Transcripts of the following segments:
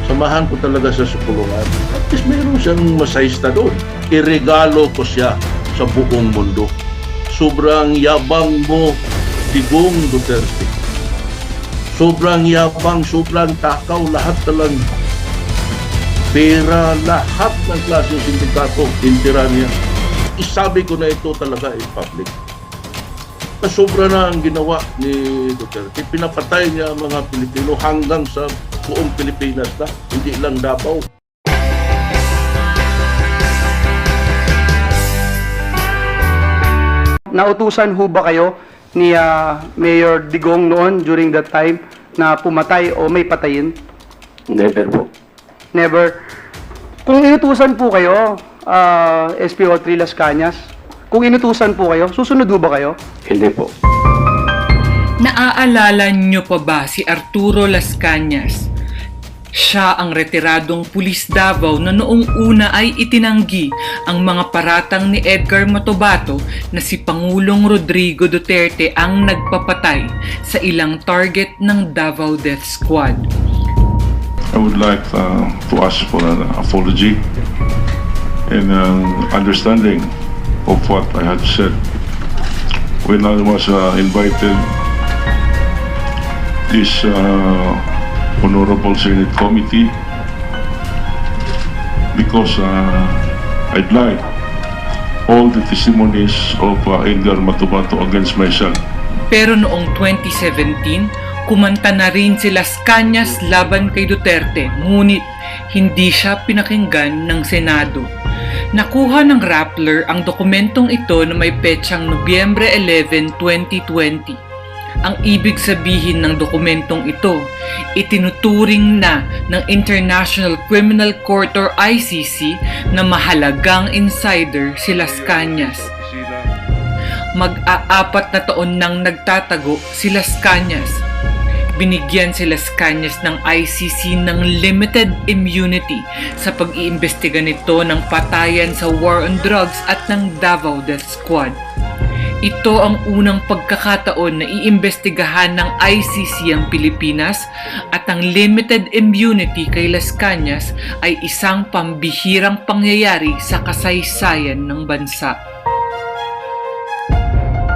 Samahan ko talaga sa sukulungan. At least mayroon siyang masayista doon. Iregalo ko siya sa buong mundo. Sobrang yabang mo, Digong Duterte. Sobrang yabang, sobrang takaw, lahat talang pera, lahat ng klaseng sindikato, tintira niya. Isabi ko na ito talaga in public. Sobra na ang ginawa ni Duterte. Pinapatay niya ang mga Pilipino hanggang sa buong Pilipinas na, hindi lang Davao. Nautusan ho ba kayo ni Mayor Digong noon during that time na pumatay o may patayin? Never po. Never. Kung inutusan po kayo, SPO3 Las Cañas, kung inutusan po kayo, susunod ho ba kayo? Hindi po. Naaalala nyo pa ba si Arturo Las Cañas? Siya ang retiradong pulis Davao na noong una ay itinanggi ang mga paratang ni Edgar Matobato na si Pangulong Rodrigo Duterte ang nagpapatay sa ilang target ng Davao Death Squad. I would like to ask for an apology and understanding of what I had said when I was invited this Honorable Senate Committee, because I'd like all the testimonies of Edgar Matobato against my son. Pero noong 2017, kumanta na rin si Las Cañas laban kay Duterte, ngunit hindi siya pinakinggan ng Senado. Nakuha ng Rappler ang dokumentong ito na may petsang Nobyembre 11, 2020. Ang ibig sabihin ng dokumentong ito, itinuturing na ng International Criminal Court or ICC na mahalagang insider si Las Cañas. Mag-aapat na taon nang nagtatago si Las Cañas. Binigyan si Las Cañas ng ICC ng limited immunity sa pag-iimbestiga nito ng patayan sa war on drugs at ng Davao Death Squad. Ito ang unang pagkakataon na iimbestigahan ng ICC ang Pilipinas at ang limited immunity kay Las Cañas ay isang pambihirang pangyayari sa kasaysayan ng bansa.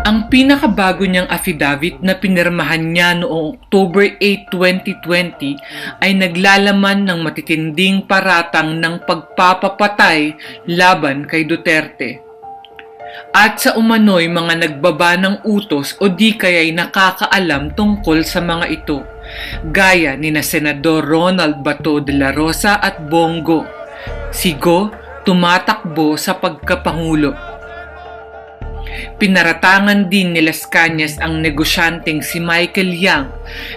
Ang pinakabago niyang affidavit na pinirmahan niya noong October 8, 2020 ay naglalaman ng matitinding paratang ng pagpapapatay laban kay Duterte. At sa umano'y mga nagbaba ng utos o di kaya'y nakakaalam tungkol sa mga ito, gaya ni na Senador Ronald Bato de la Rosa at Bongo. Si Go tumatakbo sa pagkapangulo. Pinaratangan din ni Las Cañas ang negosyanteng si Michael Yang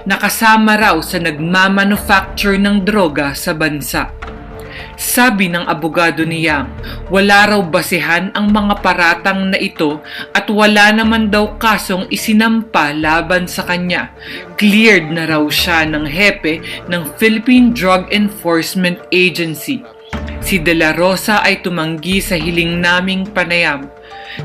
na kasama raw sa nagmamanufacture ng droga sa bansa. Sabi ng abogado ni Yang, wala raw basehan ang mga paratang na ito at wala naman daw kasong isinampa laban sa kanya. Cleared na raw siya ng hepe ng Philippine Drug Enforcement Agency. Si De La Rosa ay tumanggi sa hiling naming panayam.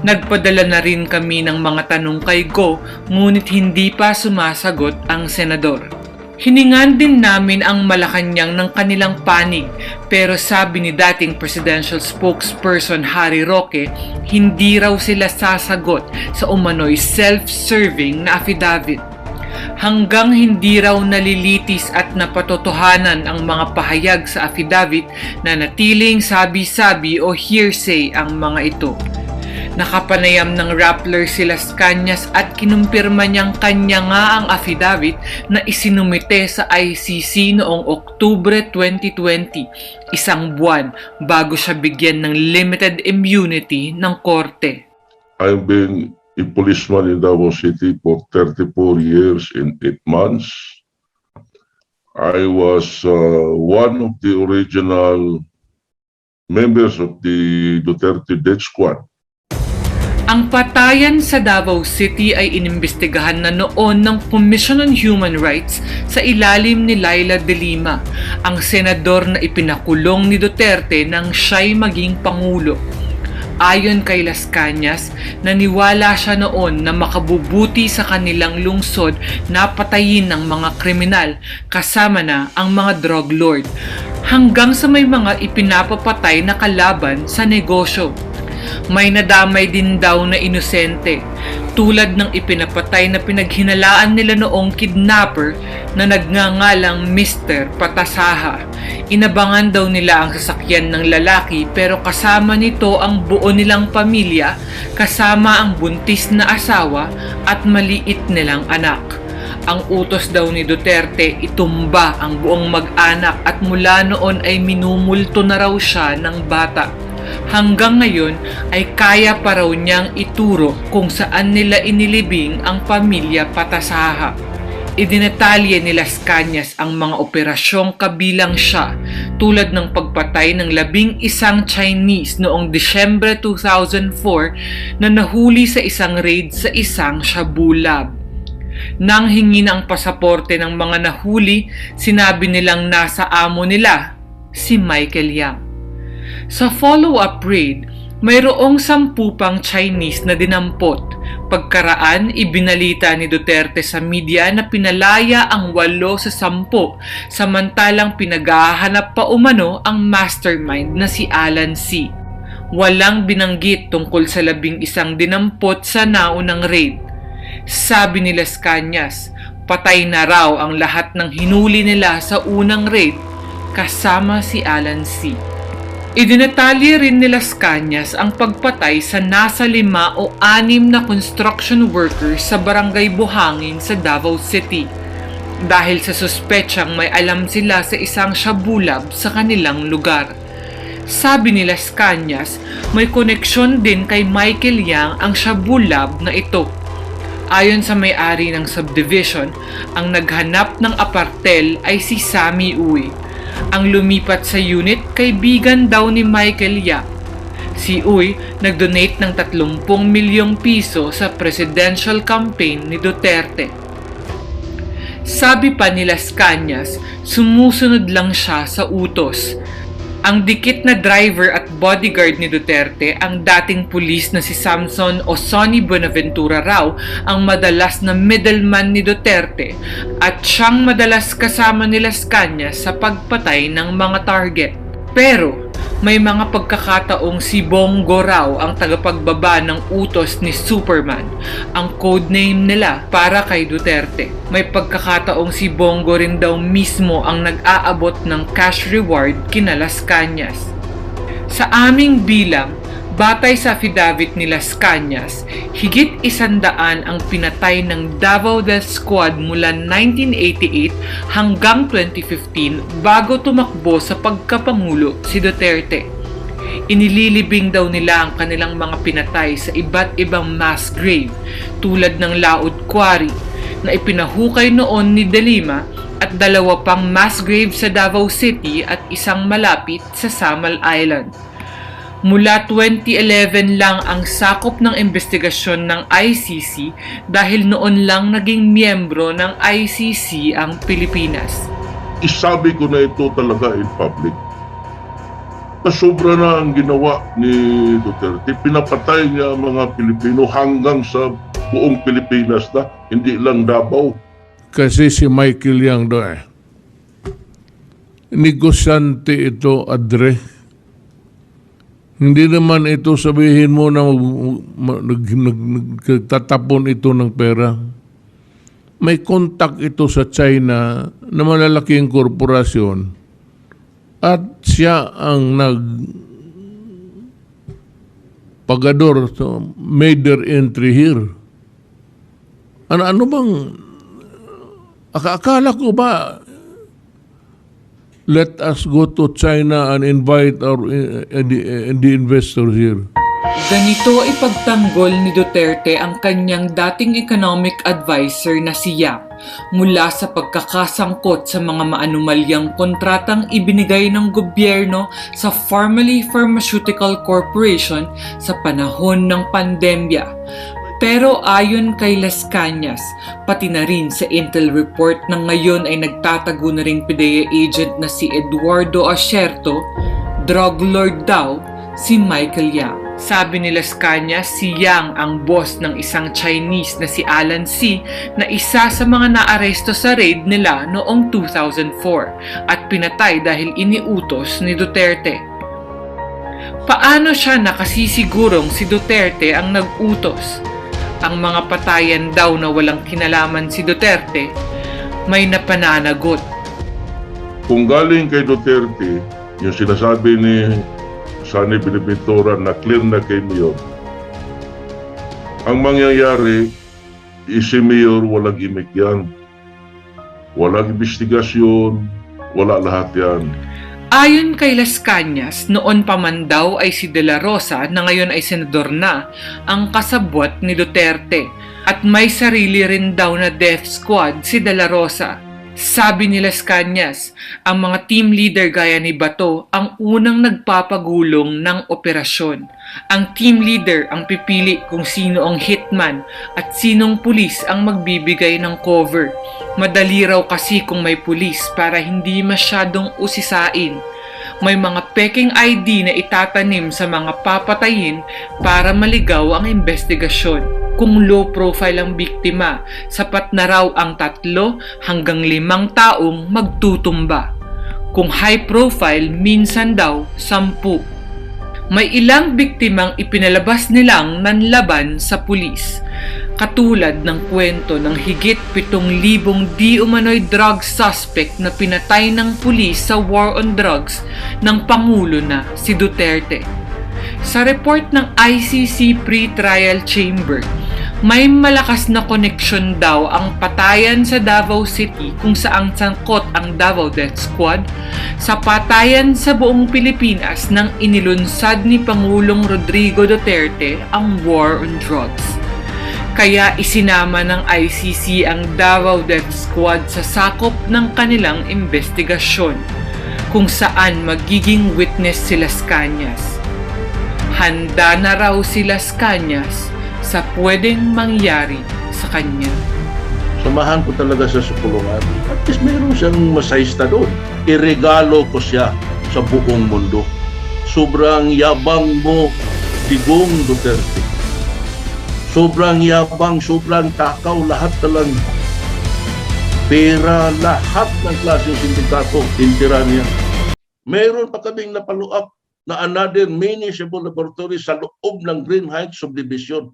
Nagpadala na rin kami ng mga tanong kay Go, ngunit hindi pa sumasagot ang senador. Hiningan din namin ang Malacanang ng kanilang panig, pero sabi ni dating presidential spokesperson Harry Roque, hindi raw sila sasagot sa umano'y self-serving na affidavit. Hanggang hindi raw nalilitis at napatotohanan ang mga pahayag sa affidavit na natiling sabi-sabi o hearsay ang mga ito. Nakapanayam ng Rappler si Las Cañas at kinumpirma niyang kanya nga ang affidavit na isinumite sa ICC noong Oktubre 2020, isang buwan bago siya bigyan ng limited immunity ng korte. I've been a policeman in Davao City for 34 years and 8 months. I was one of the original members of the Duterte Death Squad. Ang patayan sa Davao City ay inimbestigahan na noon ng Commission on Human Rights sa ilalim ni Laila de Lima, ang senador na ipinakulong ni Duterte nang siya'y maging pangulo. Ayon kay Las Cañas, naniwala siya noon na makabubuti sa kanilang lungsod na patayin ng mga kriminal kasama na ang mga drug lord hanggang sa may mga ipinapapatay na kalaban sa negosyo. May nadamay din daw na inosente, tulad ng ipinapatay na pinaghinalaan nila noong kidnapper na nagngangalang Mr. Patasaha. Inabangan daw nila ang sasakyan ng lalaki pero kasama nito ang buo nilang pamilya, kasama ang buntis na asawa at maliit nilang anak. Ang utos daw ni Duterte, itumba ang buong mag-anak at mula noon ay minumulto na raw siya ng bata. Hanggang ngayon ay kaya pa raw niyang ituro kung saan nila inilibing ang pamilya Patasaha. Idinetalye ni Las Cañas ang mga operasyong kabilang siya, tulad ng pagpatay ng 11 Chinese noong Disyembre 2004 na nahuli sa isang raid sa isang shabu lab. Nang hingi na ang pasaporte ng mga nahuli, sinabi nilang nasa amo nila, si Michael Yang. Sa follow-up raid, mayroong 10 pang Chinese na dinampot. Pagkaraan, ibinalita ni Duterte sa media na pinalaya ang 8 sa 10, samantalang pinaghahanap pa umano ang mastermind na si Alan C. Walang binanggit tungkol sa 11 dinampot sa naunang raid. Sabi ni Las Cañas, patay na raw ang lahat ng hinuli nila sa unang raid, kasama si Alan C. Idinetalye rin ni Las Cañas ang pagpatay sa nasa 5 o 6 na construction workers sa Barangay Buhangin sa Davao City dahil sa suspetsang may alam sila sa isang shabu lab sa kanilang lugar. Sabi ni Las Cañas, may koneksyon din kay Michael Yang ang shabu lab na ito. Ayon sa may-ari ng subdivision, ang naghanap ng apartel ay si Sammy Uy. Ang lumipat sa unit, kaibigan daw ni Michael Yang. Si Uy nag-donate ng 30 milyong piso sa presidential campaign ni Duterte. Sabi pa ni Las Cañas, sumusunod lang siya sa utos. Ang dikit na driver at bodyguard ni Duterte, ang dating pulis na si Samson o Sonny Buenaventura raw, ang madalas na middleman ni Duterte at siyang madalas kasama ni Las Cañas sa pagpatay ng mga target. Pero may mga pagkakataong si Bongo raw ang tagapagbaba ng utos ni Superman, ang codename nila para kay Duterte. May pagkakataong si Bongo rin daw mismo ang nag-aabot ng cash reward kina Las Cañas. Sa aming bilang, batay sa affidavit ni Las Cañas, higit 100 ang pinatay ng Davao Death Squad mula 1988 hanggang 2015 bago tumakbo sa pagkapangulo si Duterte. Inililibing daw nila ang kanilang mga pinatay sa iba't ibang mass grave tulad ng Laod Quarry na ipinahukay noon ni De Lima at 2 pang mass grave sa Davao City at isang malapit sa Samal Island. Mula 2011 lang ang sakop ng investigasyon ng ICC dahil noon lang naging miyembro ng ICC ang Pilipinas. Isabi ko na ito talaga in public. Sobra na ang ginawa ni Duterte. Pinapatay niya ang mga Pilipino hanggang sa buong Pilipinas na, hindi lang Davao. Kasi si Michael Yang doon negosyante ito, Adre. Hindi naman ito sabihin mo na nagtatapon ito ng pera. May contact ito sa China na malalaking korporasyon at siya ang pagador, so made their entry here. Ano bang akala ko ba let us go to China and invite our the investors here? Ganito ipagtanggol ni Duterte ang kanyang dating economic advisor na si Yang mula sa pagkakasangkot sa mga maanumalyang kontratang ibinigay ng gobyerno sa Farmally Pharmaceutical Corporation sa panahon ng pandemya. Pero ayon kay Las Cañas, pati na rin sa Intel report na ngayon ay nagtatago na ring PDEA agent na si Eduardo Asierto, drug lord daw si Michael Yang. Sabi ni Las Cañas, si Yang ang boss ng isang Chinese na si Alan C. na isa sa mga naaresto sa raid nila noong 2004 at pinatay dahil iniutos ni Duterte. Paano siya nakasisigurong si Duterte ang nag-utos? Ang mga patayan daw na walang kinalaman si Duterte, may napananagot. Kung galing kay Duterte, yung sinasabi ni Sani Binibentora na clear na kay Mayor, ang mangyayari, si Mayor walang imik yan. Walang investigasyon, wala lahat yan. Ayon kay Las Cañas, noon pa man daw ay si De La Rosa na ngayon ay senador na ang kasabwat ni Duterte at may sarili rin daw na death squad si De La Rosa. Sabi ni Las Cañas, ang mga team leader gaya ni Bato ang unang nagpapagulong ng operasyon. Ang team leader ang pipili kung sino ang hitman at sinong pulis ang magbibigay ng cover. Madali raw kasi kung may pulis para hindi masyadong usisain. May mga peking ID na itatanim sa mga papatayin para maligaw ang investigasyon. Kung low profile ang biktima, sapat na raw ang 3 hanggang 5 taong magtutumba. Kung high profile, minsan daw 10. May ilang biktimang ipinalabas nilang nanlaban sa pulis. Katulad ng kwento ng higit 7,000 di umano'y drug suspect na pinatay ng pulis sa war on drugs ng Pangulo na si Duterte. Sa report ng ICC Pre-Trial Chamber, may malakas na koneksyon daw ang patayan sa Davao City kung saan sangkot ang Davao Death Squad sa patayan sa buong Pilipinas nang inilunsad ni Pangulong Rodrigo Duterte ang war on drugs. Kaya isinama ng ICC ang Davao Death Squad sa sakop ng kanilang investigasyon kung saan magiging witness si Las Cañas. Handa na raw si Las Cañas sa pwedeng mangyari sa kanya. Samahan ko talaga sa sukulungan. At least mayroon siyang masayista doon. Iregalo ko siya sa buong mundo. Sobrang yabang mo, Digong Duterte. Sobrang yabang, sobrang takaw, lahat na lang pera, lahat ng klaseng sindikato, tintira niya. Mayroon pa kaming napaluap na another municipal laboratory sa loob ng Green Heights Subdivision.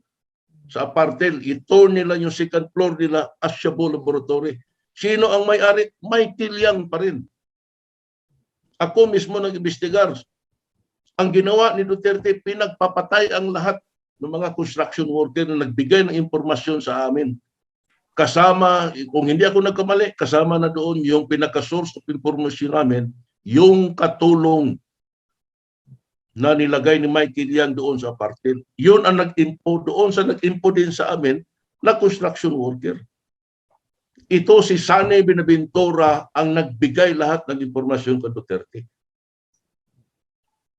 Sa Apartel, ito nila yung second floor nila as Shabu Laboratory. Sino ang may-ari? Michael Yang pa rin. Ako mismo nag-imbestigar. Ang ginawa ni Duterte, pinagpapatay ang lahat ng mga construction worker na nagbigay ng impormasyon sa amin. Kasama, kung hindi ako nagkamali, kasama na doon yung pinaka-source of information namin, yung katulong na nilagay ni Michael Yang doon sa Apartel. Yun ang nag-info doon sa nag-info din sa amin na construction worker. Ito si Sani Binabentora ang nagbigay lahat ng impormasyon kay Duterte.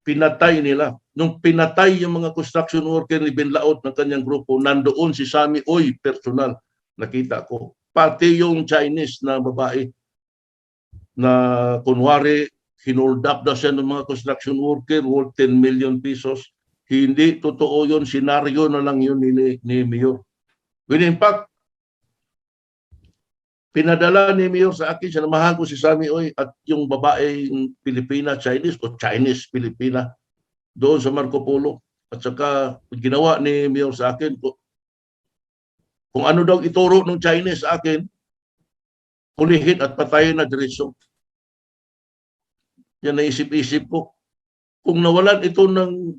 Pinatay nila. Nung pinatay yung mga construction worker ni Binlaot ng kanyang grupo, nandoon si Sami Oy, personal. Nakita ko. Pati yung Chinese na babae na kunwari hinold up daw siya ng mga construction worker worth 10 million pesos. Hindi totoo yun. Senaryo na lang yun ni Mayor. When in fact, pinadala ni Mayor sa akin, sinamahan ko si Sami Oy at yung babaeng Pilipina, Chinese o Chinese Pilipina doon sa Marco Polo. At saka ginawa ni Mayor sa akin, kung ano daw ituro ng Chinese sa akin, pulihin at patayin na diretso. Yan naisip-isip ko. Kung nawalan ito ng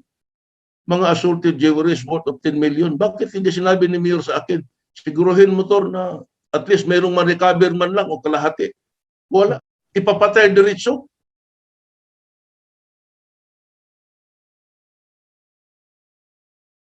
mga assaulted jewelries worth of 10 million, bakit hindi sinabi ni Mayor sa akin? Siguruhin motor na at least mayroong ma-recover man lang o kalahati. Wala. Ipapatay diretso.